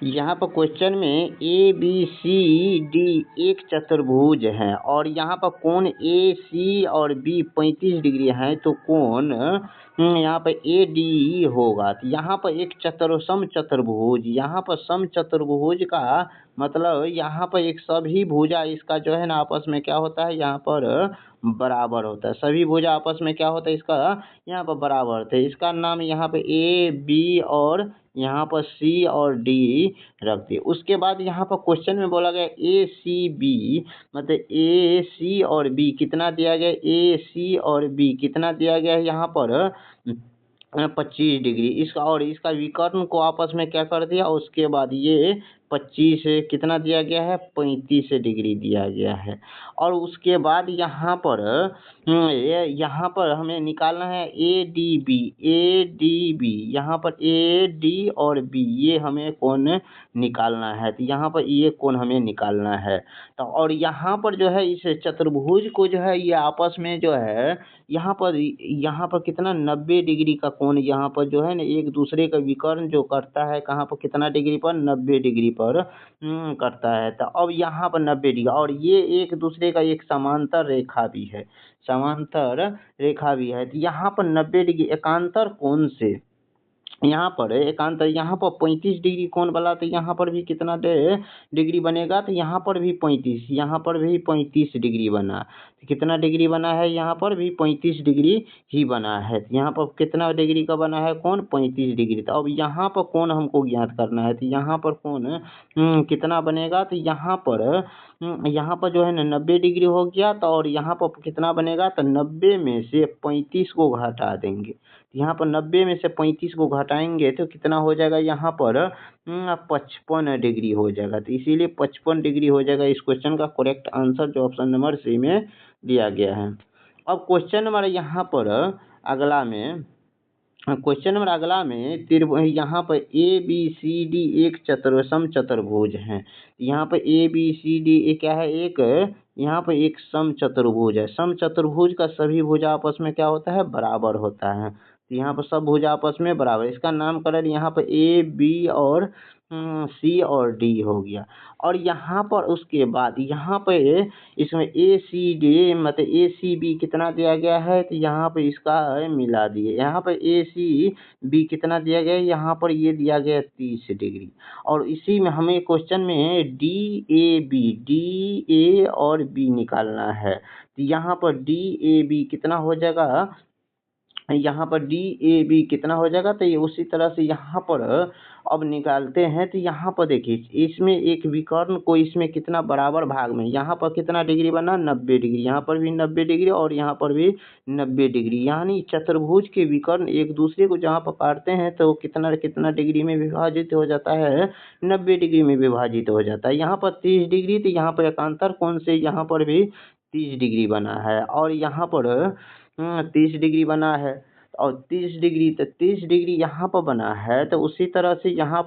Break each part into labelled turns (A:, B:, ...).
A: यहाँ पर क्वेश्चन में ए बी सी डी एक चतुर्भुज है और यहाँ पर कोण ए सी और बी 35 डिग्री है, तो कोण यहाँ पर ए डी होगा। तो यहाँ पर एक सम चतुर्भुज, यहाँ पर सम चतुर्भुज का मतलब यहाँ पर एक सभी भुजा इसका जो है ना आपस में क्या होता है, यहाँ पर बराबर होता है। सभी भुजा आपस में क्या होता है, इसका यहाँ पर बराबर होता है। इसका नाम यहाँ पे ए बी और यहाँ पर सी और डी रख दिए। उसके बाद यहाँ पर क्वेश्चन में बोला गया ए सी बी, मतलब ए सी और बी कितना दिया गया, ए सी और बी कितना दिया गया है यहाँ पर 25 डिग्री। इसका और इसका विकर्ण को आपस में क्या कर दिया, उसके बाद ये 25 कितना दिया गया है, 35 डिग्री दिया गया है। और उसके बाद यहाँ पर यहाँ पर हमें निकालना है ए डी बी, यहाँ पर ए डी और बी ये हमें कोण निकालना है। तो यहाँ पर ये कोण हमें निकालना है। तो और यहाँ पर जो है इस चतुर्भुज को जो है ये आपस में जो है यहाँ पर कितना 90 डिग्री का कोण यहाँ पर जो है ना एक दूसरे का विकर्ण जो करता है, कहाँ पर कितना डिग्री पर, 90 डिग्री पर करता है। तो अब यहाँ पर 90 डिग्री और ये एक दूसरे का एक समांतर रेखा भी है, समांतर रेखा भी है। तो यहाँ पर 90 डिग्री एकांतर कोण से यहाँ पर एकांतर, यहाँ पर 35 डिग्री कोण वाला, तो यहाँ पर भी कितना डिग्री बनेगा, तो यहाँ पर भी 35, यहाँ पर भी 35 डिग्री बना। तो कितना डिग्री बना है, यहाँ पर भी 35 डिग्री ही बना है। तो यहाँ पर कितना डिग्री का बना है कोण, 35 डिग्री। तो अब यहाँ पर कोण हमको ज्ञात करना है। तो यहाँ पर कोण कितना बनेगा, तो यहाँ पर जो है ना 90 डिग्री हो गया। तो और यहाँ पर कितना बनेगा, तो 90 में से 35 को घटा देंगे। यहाँ पर 90 में से 35 को घटाएंगे तो कितना हो जाएगा, यहाँ पर 55 डिग्री हो जाएगा। तो इसीलिए 55 डिग्री हो जाएगा इस क्वेश्चन का करेक्ट आंसर, जो ऑप्शन नंबर सी में दिया गया है। अब क्वेश्चन नंबर यहाँ पर अगला में यहाँ पर ए बी सी डी एक सम चतुर्भुज है। यहाँ पर ए बी सी डी क्या है, एक यहाँ पर एक सम चतुर्भुज है। सम चतुर्भुज का सभी भुजा आपस में क्या होता है, बराबर होता है। तो यहाँ पर सब भुजा आपस में बराबर, इसका नामकरण यहाँ पर ए बी और सी और डी हो गया। और यहाँ पर उसके बाद यहाँ पे इसमें ए सी डी मतलब ए सी बी कितना दिया गया है, तो यहाँ पे इसका मिला दिए। यहाँ पर ए सी बी कितना दिया गया है, यहाँ पर ये दिया गया 30 डिग्री। और इसी में हमें क्वेश्चन में डी ए और बी निकालना है। तो यहाँ पर डी ए बी कितना हो जाएगा, यहाँ पर डी ए बी कितना हो जाएगा, तो ये उसी तरह से यहाँ पर अब निकालते हैं। तो यहाँ पर देखिए इसमें एक विकर्ण को इसमें कितना बराबर भाग में, यहाँ पर कितना डिग्री बना, 90 डिग्री, यहाँ पर भी 90 डिग्री और यहाँ पर भी 90 डिग्री। यानी चतुर्भुज के विकर्ण एक दूसरे को जहाँ पर काटते हैं तो कितना डिग्री में विभाजित हो जाता है, 90 डिग्री में विभाजित हो जाता है। यहाँ पर 30 डिग्री, तो यहाँ पर एकांतर कोण से यहाँ पर भी 30 डिग्री बना है और यहाँ पर 30 डिग्री बना है और 30 डिग्री यहाँ पर बना है। तो उसी तरह से यहाँ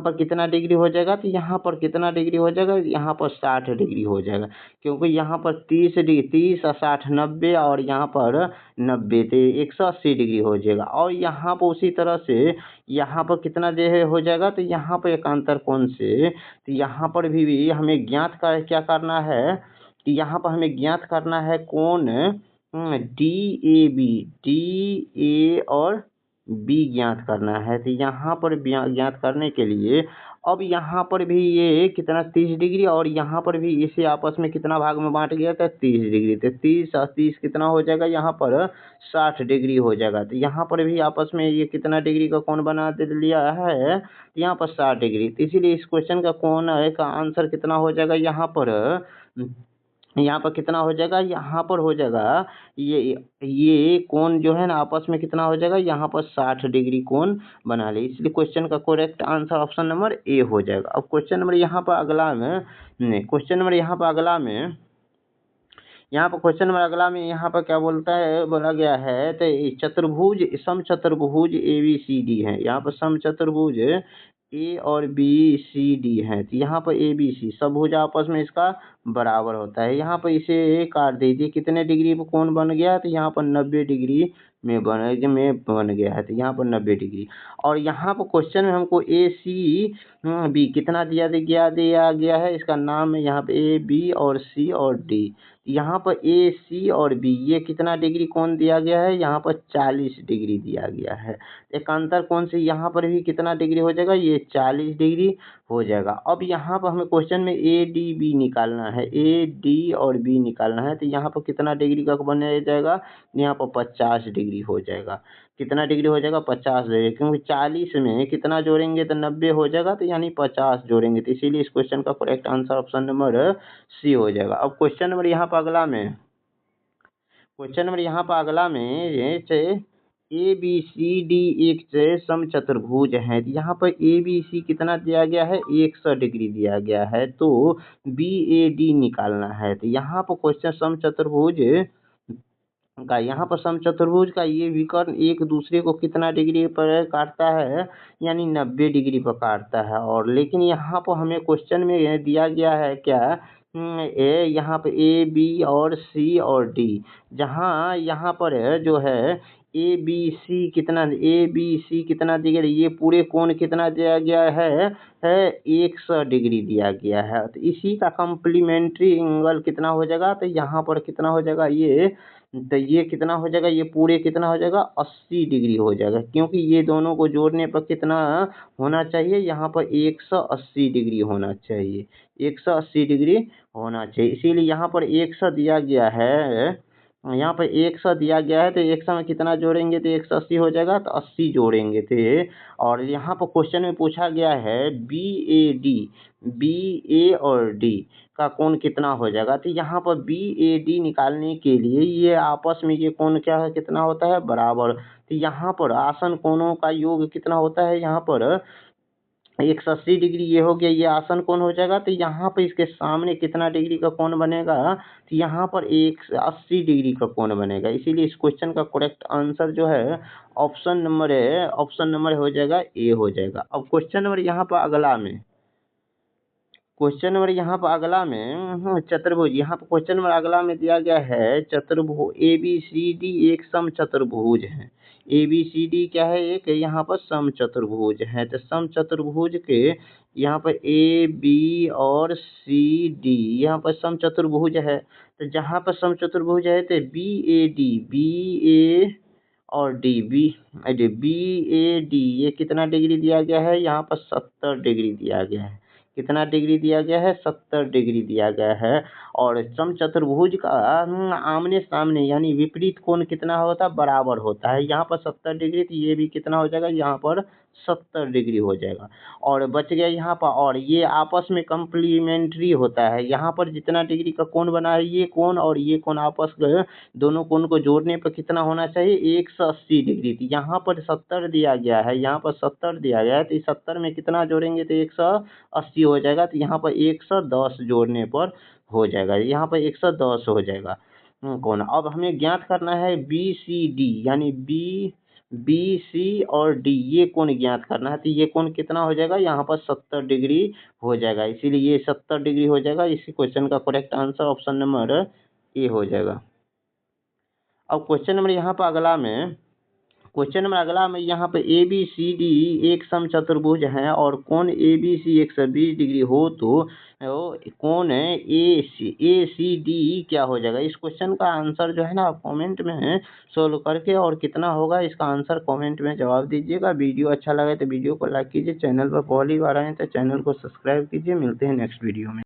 A: पर कितना डिग्री हो जाएगा, तो यहाँ पर कितना डिग्री हो जाएगा, यहाँ पर 60 डिग्री हो जाएगा। क्योंकि यहाँ पर 30 और 60 90 और यहाँ पर 90, तो 180 डिग्री हो जाएगा। और यहाँ पर उसी तरह से यहाँ पर कितना हो जाएगा, तो यहाँ पर एकांतर कोण से, तो यहाँ पर भी हमें क्या करना है, कि यहाँ पर हमें ज्ञात करना है कोण डी ए और बी ज्ञात करना है। तो यहाँ पर ज्ञात करने के लिए अब यहाँ पर भी ये कितना 30 डिग्री और यहाँ पर भी इसे आपस में कितना भाग में बांट गया था, 30 डिग्री। तो 30 और 30 कितना हो जाएगा, यहाँ पर 60 डिग्री हो जाएगा। तो यहाँ पर भी आपस में ये कितना डिग्री का कोण बना लिया है, यहाँ पर 60 डिग्री। तो इसीलिए इस क्वेश्चन का कोण का आंसर कितना हो जाएगा, यहाँ पर कितना हो जाएगा, यहाँ पर हो जाएगा ये कोण जो है ना आपस में कितना हो जाएगा, यहाँ पर 60 डिग्री कोण बना ले। इसलिए क्वेश्चन का correct answer option number A हो जाएगा। अब क्वेश्चन नंबर यहाँ पर अगला में यहाँ पर क्या बोला गया है, तो सम चतुर्भुज ए बी सी डी है। यहाँ पर सम चतुर्भुज ए और बी सी डी है। तो यहाँ पर ए बी सी सब भुजा आपस में इसका बराबर होता है। यहाँ पर इसे काट दीजिए, कितने डिग्री पर कोण बन गया, तो यहाँ पर 90 डिग्री बन गया है, तो यहाँ पर 90 डिग्री। और यहाँ पर क्वेश्चन में हमको ए सी बी कितना दिया गया है, इसका नाम है यहाँ पे ए बी और सी और डी। यहाँ पर ए सी और बी ये कितना डिग्री कोण दिया गया है, यहाँ पर 40 डिग्री दिया गया है। एकांतर कोण से यहाँ पर भी कितना डिग्री हो जाएगा, ये 40 डिग्री हो जाएगा। अब यहाँ पर हमें क्वेश्चन में ए डी बी निकालना है, ए डी और बी निकालना है, तो यहाँ पर कितना डिग्री का बनाया जाएगा, यहाँ पर 50 डिग्री हो जाएगा। कितना डिग्री हो जाएगा, 50 डिग्री, क्योंकि 40 में कितना जोड़ेंगे तो 90 हो जाएगा, तो यानी 50 जोड़ेंगे, तो इसीलिए इस क्वेश्चन का correct answer option number C हो जाएगा। अब क्वेश्चन नंबर यहाँ पर अगला में ए बी सी डी एक समचतुर्भुज है। यहाँ पर ए बी सी कितना दिया गया है, 100 डिग्री दिया गया है, तो बी ए डी निकालना है। तो यहाँ पर क्वेश्चन समचतुर्भुज का ये विकर्ण एक दूसरे को कितना डिग्री पर काटता है, यानी 90 डिग्री पर काटता है। और लेकिन यहाँ पर हमें क्वेश्चन में दिया गया है क्या, यहाँ पे ए बी और सी और डी, जहाँ यहाँ पर जो है ए बी सी कितना दिया गया, ये पूरे कोण कितना दिया गया है 100 डिग्री दिया गया है। तो इसी का कम्प्लीमेंट्री एंगल कितना हो जाएगा, तो यहाँ पर कितना हो जाएगा, ये कितना हो जाएगा, ये पूरे कितना हो जाएगा, 80 डिग्री हो जाएगा, क्योंकि ये दोनों को जोड़ने पर कितना होना चाहिए, यहाँ पर 180 डिग्री होना चाहिए, 180 डिग्री होना चाहिए। इसीलिए यहाँ पर 100 दिया गया है, यहाँ पर 100 दिया गया है, तो 100 में कितना जोड़ेंगे तो 180 हो जाएगा, तो 80 जोड़ेंगे थे। और यहाँ पर क्वेश्चन में पूछा गया है बी ए और डी का कोण कितना हो जाएगा, तो यहाँ पर बी ए डी निकालने के लिए ये आपस में ये कोण क्या है, कितना होता है, बराबर। तो यहाँ पर आसन कोणों का योग कितना होता है, यहाँ पर 180 डिग्री ये हो गया, ये आसन कोण हो जाएगा। तो यहाँ पर इसके सामने कितना डिग्री का कोण बनेगा, तो यहाँ पर 180 डिग्री का कोण बनेगा। इसीलिए इस क्वेश्चन का करेक्ट आंसर जो है ऑप्शन नंबर हो जाएगा ए हो जाएगा। अब क्वेश्चन नंबर यहाँ पर अगला में चतुर्भुज, यहाँ पर क्वेश्चन नंबर अगला में दिया गया है चतुर्भुज ए बी सी डी एक समचतुर्भुज है। ए बी सी डी क्या है, एक यहाँ पर समचतुर्भुज है। तो समचतुर्भुज के यहाँ पर ए बी और सी डी यहाँ पर समचतुर्भुज है। तो जहाँ पर समचतुर्भुज है तो बी ए और बी ए डी ये कितना डिग्री दिया गया है, यहाँ पर 70 डिग्री दिया गया है। कितना डिग्री दिया गया है, 70 डिग्री दिया गया है। और समचतुर्भुज का आमने सामने यानी विपरीत कोण कितना होता है, बराबर होता है। यहाँ पर 70 डिग्री, तो ये भी कितना हो जाएगा, यहाँ पर 70 डिग्री हो जाएगा। और बच गया यहाँ पर, और ये आपस में कम्प्लीमेंट्री होता है। यहाँ पर जितना डिग्री का कोण बना है ये कोण और ये कोण आपस में दोनों कोण को जोड़ने पर कितना होना चाहिए, 180 डिग्री। तो यहाँ पर 70 दिया गया है, यहाँ पर 70 दिया गया है, तो इस 70 में कितना जोड़ेंगे तो 180 हो जाएगा। तो यहाँ पर 110 जोड़ने पर हो जाएगा, यहाँ पर 110 हो जाएगा कोण। अब हमें ज्ञात करना है बी सी डी, यानी बी सी और डी ये कोण ज्ञात करना है। तो ये कोण कितना हो जाएगा, यहाँ पर 70 डिग्री हो जाएगा। इसीलिए ये 70 डिग्री हो जाएगा। इसी क्वेश्चन का correct answer option number A हो जाएगा। अब क्वेश्चन नंबर अगला में यहाँ पे ए बी सी डी एक समचतुर्भुज है और कोण ए बी सी 120 डिग्री हो तो कोण ए सी डी क्या हो जाएगा। इस क्वेश्चन का आंसर जो है ना आप कमेंट में सोल्व करके और कितना होगा इसका आंसर कमेंट में जवाब दीजिएगा। वीडियो अच्छा लगे तो वीडियो को लाइक कीजिए, चैनल पर पहली बार आए तो चैनल को सब्सक्राइब कीजिए। मिलते हैं नेक्स्ट वीडियो में।